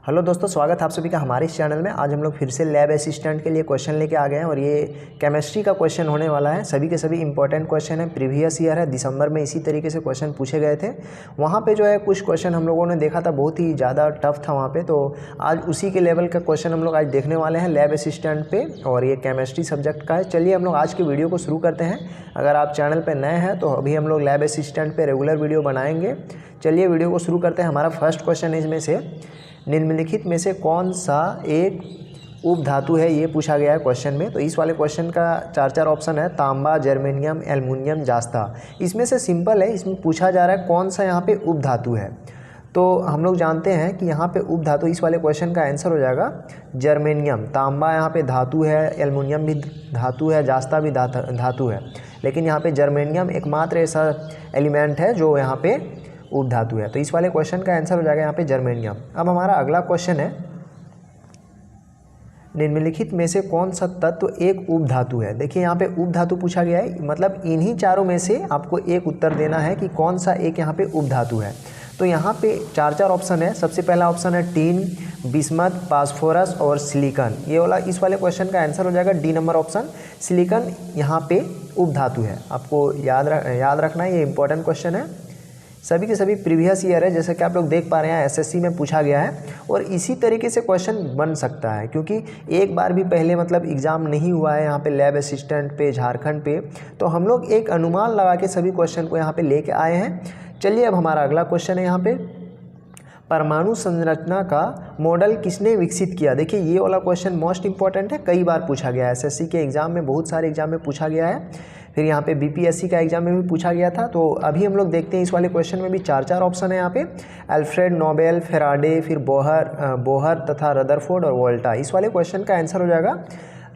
Hello दोस्तों, स्वागत है आप सभी का हमारे इस चैनल में। आज हम लोग फिर से लैब असिस्टेंट के लिए क्वेश्चन लेके आ गए हैं और ये केमिस्ट्री का क्वेश्चन होने वाला है। सभी के सभी इंपॉर्टेंट क्वेश्चन है, प्रीवियस ईयर है, दिसंबर में इसी तरीके से क्वेश्चन पूछे गए थे। वहाँ पे जो है कुछ क्वेश्चन हम लोगों ने देखा था, बहुत ही ज़्यादा टफ था वहाँ पे, तो आज उसी के लेवल का क्वेश्चन हम लोग आज देखने वाले हैं लैब असिस्टेंट पे, और ये केमिस्ट्री सब्जेक्ट का है। चलिए हम लोग आज की वीडियो को शुरू करते हैं। अगर आप चैनल पर नए हैं तो अभी हम लोग लैब असिस्टेंट पे रेगुलर वीडियो बनाएंगे। चलिए वीडियो को शुरू करते हैं। हमारा फर्स्ट क्वेश्चन इसमें से निम्नलिखित में से कौन सा एक उपधातु है, ये पूछा गया है क्वेश्चन में। तो इस वाले क्वेश्चन का चार ऑप्शन है, तांबा, जर्मेनियम, एल्युमिनियम, जास्ता। इसमें से सिंपल है, इसमें पूछा जा रहा है कौन सा यहाँ पे उपधातु है। तो हम लोग जानते हैं कि यहाँ पे उपधातु, इस वाले क्वेश्चन का आंसर हो जाएगा जर्मेनियम। तांबा यहाँ पे धातु है, एल्युमिनियम भी धातु है, जास्ता भी धातु है, लेकिन यहाँ पे जर्मेनियम एकमात्र ऐसा एलिमेंट है जो यहाँ पे उपधातु है। तो इस वाले क्वेश्चन का आंसर हो जाएगा यहाँ पे जर्मेनियम। अब हमारा अगला क्वेश्चन है, निम्नलिखित में से कौन सा तत्व एक उपधातु है। देखिए यहाँ पे उपधातु पूछा गया है, मतलब इन्हीं चारों में से आपको एक उत्तर देना है कि कौन सा एक यहाँ पे उपधातु है। तो यहाँ पे चार ऑप्शन है। सबसे पहला ऑप्शन है टीन, बिस्मथ, फास्फोरस और सिलिकॉन। ये वाला, इस वाले क्वेश्चन का आंसर हो जाएगा डी नंबर ऑप्शन, सिलिकॉन यहाँ पे उपधातु है। आपको याद रखना है, ये इंपॉर्टेंट क्वेश्चन है, सभी के सभी प्रीवियस ईयर है, जैसे कि आप लोग देख पा रहे हैं एसएससी में पूछा गया है। और इसी तरीके से क्वेश्चन बन सकता है, क्योंकि एक बार भी पहले मतलब एग्ज़ाम नहीं हुआ है यहाँ पे लैब असिस्टेंट पे झारखंड पे, तो हम लोग एक अनुमान लगा के सभी क्वेश्चन को यहाँ पे लेके आए हैं। चलिए अब हमारा अगला क्वेश्चन है यहाँ पे, परमाणु संरचना का मॉडल किसने विकसित किया। देखिए ये वाला क्वेश्चन मोस्ट इंपॉर्टेंट है, कई बार पूछा गया है एसएससी के एग्ज़ाम में, बहुत सारे एग्जाम में पूछा गया है, फिर यहाँ पे बीपीएससी का एग्जाम में भी पूछा गया था। तो अभी हम लोग देखते हैं इस वाले क्वेश्चन में भी चार ऑप्शन है यहाँ पे, अल्फ्रेड नोबेल, फेराडे, फिर बोहर तथा रदरफोर्ड और वोल्टा। इस वाले क्वेश्चन का आंसर हो जाएगा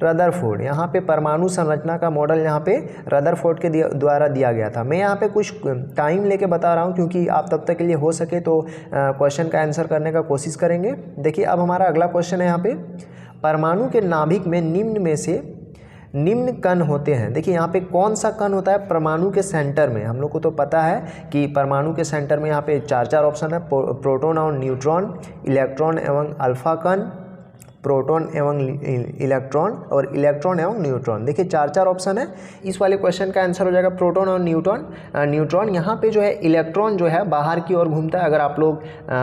रदरफोर्ड। यहाँ पे परमाणु संरचना का मॉडल यहाँ पे रदरफोर्ड के द्वारा दिया गया था। मैं यहाँ पे कुछ टाइम लेके बता रहा हूँ, क्योंकि आप तब तक के लिए हो सके तो क्वेश्चन का आंसर करने का कोशिश करेंगे। देखिए अब हमारा अगला क्वेश्चन है यहाँ पे, परमाणु के नाभिक में निम्न में से निम्न कण होते हैं। देखिए यहाँ पे कौन सा कण होता है परमाणु के सेंटर में। हम लोग को तो पता है कि परमाणु के सेंटर में यहाँ पे चार ऑप्शन है, प्रोटॉन और न्यूट्रॉन, इलेक्ट्रॉन एवं अल्फा कण, प्रोटॉन एवं इलेक्ट्रॉन और इलेक्ट्रॉन एवं न्यूट्रॉन। देखिए चार ऑप्शन है। इस वाले क्वेश्चन का आंसर हो जाएगा प्रोटॉन और न्यूट्रॉन। यहाँ पे जो है इलेक्ट्रॉन जो है बाहर की ओर घूमता है। अगर आप लोग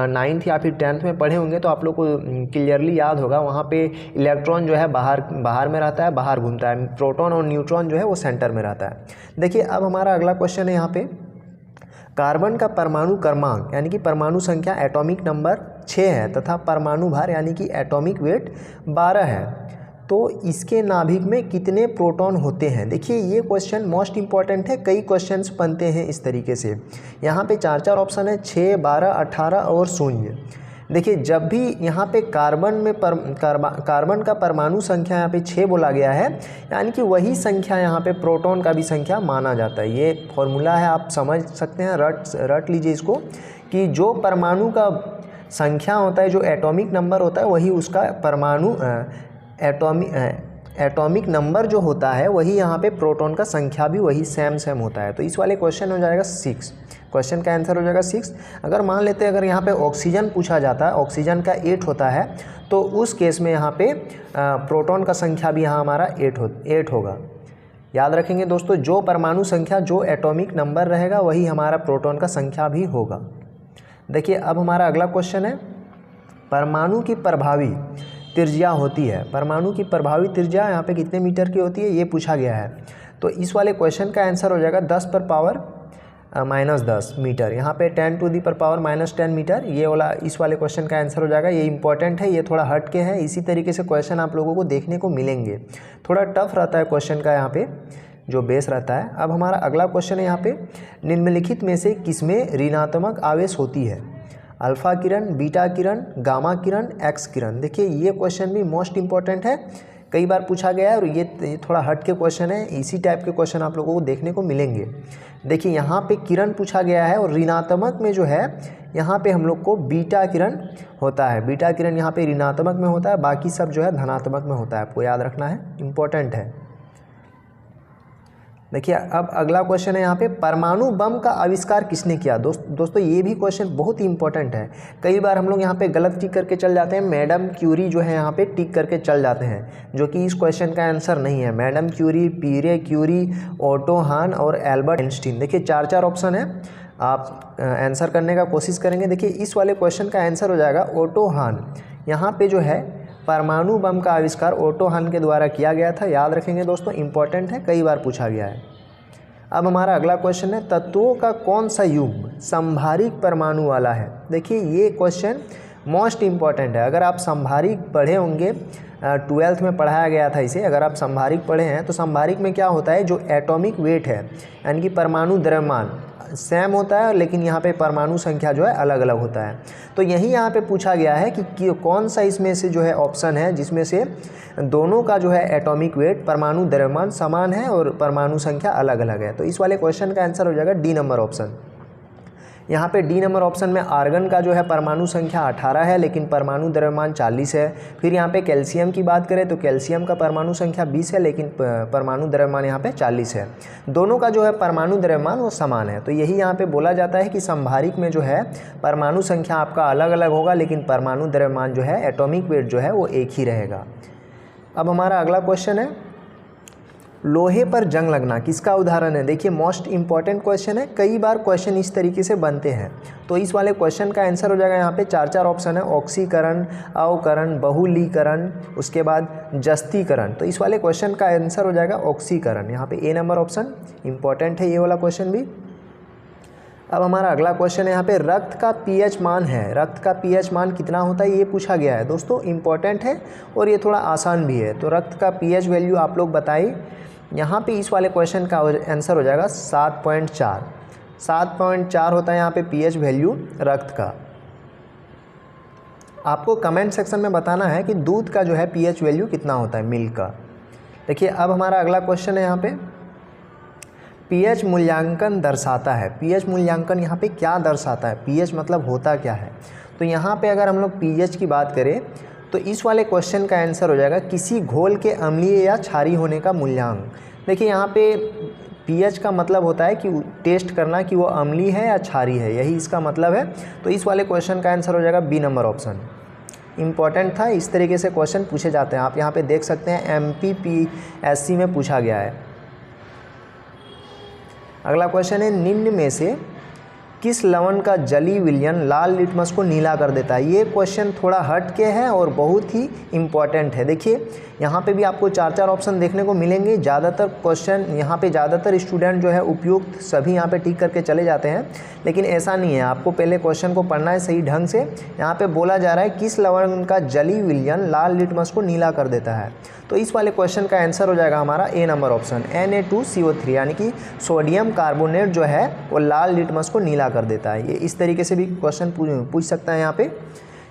9th या फिर 10th में पढ़े होंगे तो आप लोग को क्लियरली याद होगा, वहाँ पे इलेक्ट्रॉन जो है बाहर में रहता है, बाहर घूमता है। प्रोटॉन और न्यूट्रॉन जो है वो सेंटर में रहता है। देखिए अब हमारा अगला क्वेश्चन है यहाँ पे, कार्बन का परमाणु क्रमांक यानी कि परमाणु संख्या एटॉमिक नंबर 6 है तथा परमाणु भार यानी कि एटॉमिक वेट 12 है, तो इसके नाभिक में कितने प्रोटॉन होते हैं। देखिए ये क्वेश्चन मोस्ट इंपॉर्टेंट है, कई क्वेश्चंस बनते हैं इस तरीके से। यहाँ पे चार ऑप्शन है, 6, 12, 18 और 0। देखिए जब भी यहाँ पे कार्बन का परमाणु संख्या यहाँ पे 6 बोला गया है, यानी कि वही संख्या यहाँ पे प्रोटॉन का भी संख्या माना जाता है। ये फॉर्मूला है, आप समझ सकते हैं, रट लीजिए इसको, कि जो परमाणु का संख्या होता है, जो एटॉमिक नंबर होता है, वही उसका परमाणु एटॉमिक नंबर जो होता है वही यहाँ पे प्रोटॉन का संख्या भी वही सेम होता है। तो इस वाले क्वेश्चन हो जाएगा 6, क्वेश्चन का आंसर हो जाएगा 6। अगर मान लेते हैं अगर यहाँ पे ऑक्सीजन पूछा जाता है, ऑक्सीजन का 8 होता है, तो उस केस में यहाँ पे प्रोटॉन का संख्या भी यहाँ हमारा 8 होगा। याद रखेंगे दोस्तों, जो परमाणु संख्या, जो एटॉमिक नंबर रहेगा वही हमारा प्रोटॉन का संख्या भी होगा। देखिए अब हमारा अगला क्वेश्चन है, परमाणु की प्रभावी त्रिज्या होती है। परमाणु की प्रभावी त्रिज्या यहाँ पे कितने मीटर की होती है, ये पूछा गया है। तो इस वाले क्वेश्चन का आंसर हो जाएगा 10 पर पावर -10 मीटर। यहाँ पे 10 टू दी पर पावर -10 मीटर। ये वाला, इस वाले क्वेश्चन का आंसर हो जाएगा। ये इंपॉर्टेंट है, ये थोड़ा हट के है। इसी तरीके से क्वेश्चन आप लोगों को देखने को मिलेंगे। थोड़ा टफ रहता है क्वेश्चन का यहाँ पे जो बेस रहता है। अब हमारा अगला क्वेश्चन है यहाँ पे, निम्नलिखित में से किसमें ऋणात्मक आवेश होती है। अल्फा किरण, बीटा किरण, गामा किरण, एक्स किरण। देखिए ये क्वेश्चन भी मोस्ट इंपॉर्टेंट है, कई बार पूछा गया है और ये थोड़ा हट के क्वेश्चन है। इसी टाइप के क्वेश्चन आप लोगों को देखने को मिलेंगे। देखिए यहाँ पे किरण पूछा गया है और ऋणात्मक में जो है यहाँ पे हम लोग को बीटा किरण होता है। बीटा किरण यहाँ पे ऋणात्मक में होता है, बाकी सब जो है धनात्मक में होता है। आपको याद रखना है, इम्पोर्टेंट है। देखिए अब अगला क्वेश्चन है यहाँ पे, परमाणु बम का आविष्कार किसने किया। दोस्तों ये भी क्वेश्चन बहुत ही इंपॉर्टेंट है। कई बार हम लोग यहाँ पे गलत टिक करके चल जाते हैं, मैडम क्यूरी जो है यहाँ पे टिक करके चल जाते हैं, जो कि इस क्वेश्चन का आंसर नहीं है। मैडम क्यूरी, पीरे क्यूरी, ओटो हान और एल्बर्ट आइंस्टीन। देखिए 4 ऑप्शन है, आप आंसर करने का कोशिश करेंगे। देखिए इस वाले क्वेश्चन का आंसर हो जाएगा ओटो हान। यहाँ पे जो है परमाणु बम का आविष्कार ओटो हान के द्वारा किया गया था। याद रखेंगे दोस्तों, इंपॉर्टेंट है, कई बार पूछा गया है। अब हमारा अगला क्वेश्चन है, तत्वों का कौन सा युग्म संभारिक परमाणु वाला है। देखिए ये क्वेश्चन मोस्ट इम्पॉर्टेंट है। अगर आप संभारिक पढ़े होंगे, 12th में पढ़ाया गया था इसे, अगर आप संभारिक पढ़े हैं तो संभारिक में क्या होता है, जो एटॉमिक वेट है यानी कि परमाणु द्रव्यमान सेम होता है, लेकिन यहाँ पे परमाणु संख्या जो है अलग अलग होता है। तो यही यहाँ पे पूछा गया है कि कौन सा इसमें से जो है ऑप्शन है जिसमें से दोनों का जो है एटॉमिक वेट, परमाणु द्रव्यमान समान है और परमाणु संख्या अलग अलग है। तो इस वाले क्वेश्चन का आंसर हो जाएगा डी नंबर ऑप्शन। यहाँ पे डी नंबर ऑप्शन में आर्गन का जो है परमाणु संख्या 18 है, लेकिन परमाणु द्रव्यमान 40 है। फिर यहाँ पे कैल्शियम की बात करें तो कैल्शियम का परमाणु संख्या 20 है, लेकिन परमाणु द्रव्यमान यहाँ पे 40 है। दोनों का जो है परमाणु द्रव्यमान वो समान है। तो यही यहाँ पे बोला जाता है कि संभारिक में जो है परमाणु संख्या आपका अलग अलग होगा, लेकिन परमाणु द्रव्यमान जो है, एटॉमिक वेट जो है वो एक ही रहेगा। अब हमारा अगला क्वेश्चन है, लोहे पर जंग लगना किसका उदाहरण है। देखिए मोस्ट इंपॉर्टेंट क्वेश्चन है, कई बार क्वेश्चन इस तरीके से बनते हैं। तो इस वाले क्वेश्चन का आंसर हो जाएगा यहाँ पे 4 ऑप्शन है, ऑक्सीकरण, अवकरण, बहुलीकरण, उसके बाद जस्तीकरण। तो इस वाले क्वेश्चन का आंसर हो जाएगा ऑक्सीकरण। यहाँ पे ए नंबर ऑप्शन इंपॉर्टेंट है ये वाला क्वेश्चन भी। अब हमारा अगला क्वेश्चन है यहाँ पे, रक्त का पीएच मान है, रक्त का पीएच मान कितना होता है ये पूछा गया है। दोस्तों इंपॉर्टेंट है और ये थोड़ा आसान भी है। तो रक्त का पीएच वैल्यू आप लोग बताइए। यहाँ पे इस वाले क्वेश्चन का आंसर हो जाएगा 7.4। 7.4 होता है यहाँ पे पीएच वैल्यू रक्त का। आपको कमेंट सेक्शन में बताना है कि दूध का जो है पीएच वैल्यू कितना होता है, मिल्क का। देखिए अब हमारा अगला क्वेश्चन है यहाँ पे, पीएच मूल्यांकन दर्शाता है। पीएच मूल्यांकन यहाँ पे क्या दर्शाता है, पीएच मतलब होता क्या है। तो यहाँ पे अगर हम लोग पीएच की बात करें तो इस वाले क्वेश्चन का आंसर हो जाएगा किसी घोल के अम्लीय या क्षारीय होने का मूल्यांक। देखिए यहाँ पे पीएच का मतलब होता है कि टेस्ट करना कि वो अम्लीय है या क्षारीय है, यही इसका मतलब है। तो इस वाले क्वेश्चन का आंसर हो जाएगा बी नंबर ऑप्शन। इंपॉर्टेंट था, इस तरीके से क्वेश्चन पूछे जाते हैं। आप यहाँ पे देख सकते हैं MPPSC में पूछा गया है। अगला क्वेश्चन है, निम्न में से किस लवण का जलीय विलयन लाल लिटमस को नीला कर देता है। ये क्वेश्चन थोड़ा हट के है और बहुत ही इम्पॉर्टेंट है। देखिए यहाँ पे भी आपको 4 ऑप्शन देखने को मिलेंगे। ज़्यादातर क्वेश्चन यहाँ पे ज़्यादातर स्टूडेंट जो है उपयुक्त सभी यहाँ पे टिक करके चले जाते हैं, लेकिन ऐसा नहीं है। आपको पहले क्वेश्चन को पढ़ना है सही ढंग से। यहाँ पे बोला जा रहा है किस लवण का जलीय विलयन लाल लिटमस को नीला कर देता है। तो इस वाले क्वेश्चन का आंसर हो जाएगा हमारा ए नंबर ऑप्शन, Na2CO3, यानी कि सोडियम कार्बोनेट जो है वो लाल लिटमस को नीला कर देता है। ये इस तरीके से भी क्वेश्चन पूछ सकता है यहाँ पे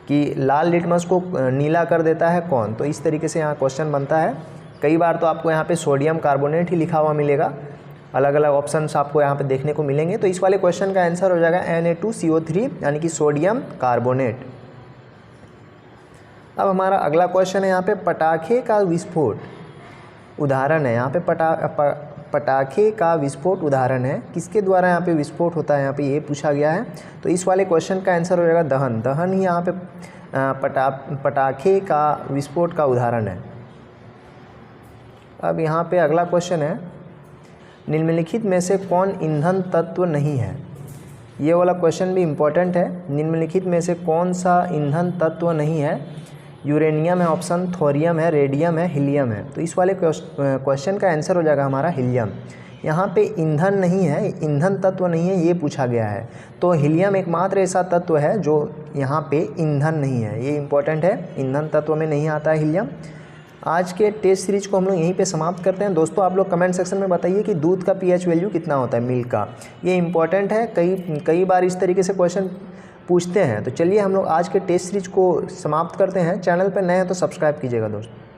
कि लाल लिटमस को नीला कर देता है कौन। तो इस तरीके से यहाँ क्वेश्चन बनता है। कई बार तो आपको यहाँ पे सोडियम कार्बोनेट ही लिखा हुआ मिलेगा, अलग अलग ऑप्शंस आपको यहाँ पे देखने को मिलेंगे। तो इस वाले क्वेश्चन का आंसर हो जाएगा Na2CO3, यानी कि सोडियम कार्बोनेट। अब हमारा अगला क्वेश्चन है यहाँ पे, पटाखे का विस्फोट उदाहरण है। यहाँ पे पटाखे का विस्फोट उदाहरण है, किसके द्वारा यहाँ पे विस्फोट होता है, यहाँ पे ये पूछा गया है। तो इस वाले क्वेश्चन का आंसर हो जाएगा दहन। दहन ही यहाँ पे पटाखे का विस्फोट का उदाहरण है। अब यहाँ पे अगला क्वेश्चन है, निम्नलिखित में से कौन ईंधन तत्व नहीं है। ये वाला क्वेश्चन भी इम्पोर्टेंट है। निम्नलिखित में से कौन सा ईंधन तत्व नहीं है। यूरेनियम है ऑप्शन, थोरियम है, रेडियम है, हीलियम है। तो इस वाले क्वेश्चन का आंसर हो जाएगा हमारा हीलियम। यहाँ पे ईंधन नहीं है, ईंधन तत्व नहीं है, ये पूछा गया है। तो हीलियम एकमात्र ऐसा तत्व है जो यहाँ पे ईंधन नहीं है, ये इंपॉर्टेंट है। ईंधन तत्व में नहीं आता है हीलियम। आज के टेस्ट सीरीज को हम लोग यहीं पे समाप्त करते हैं। दोस्तों आप लोग कमेंट सेक्शन में बताइए कि दूध का पीएच वैल्यू कितना होता है, मिल्क का। ये इंपॉर्टेंट है, कई बार इस तरीके से क्वेश्चन पूछते हैं। तो चलिए हम लोग आज के टेस्ट सीरीज को समाप्त करते हैं। चैनल पर नए हैं तो सब्सक्राइब कीजिएगा दोस्तों।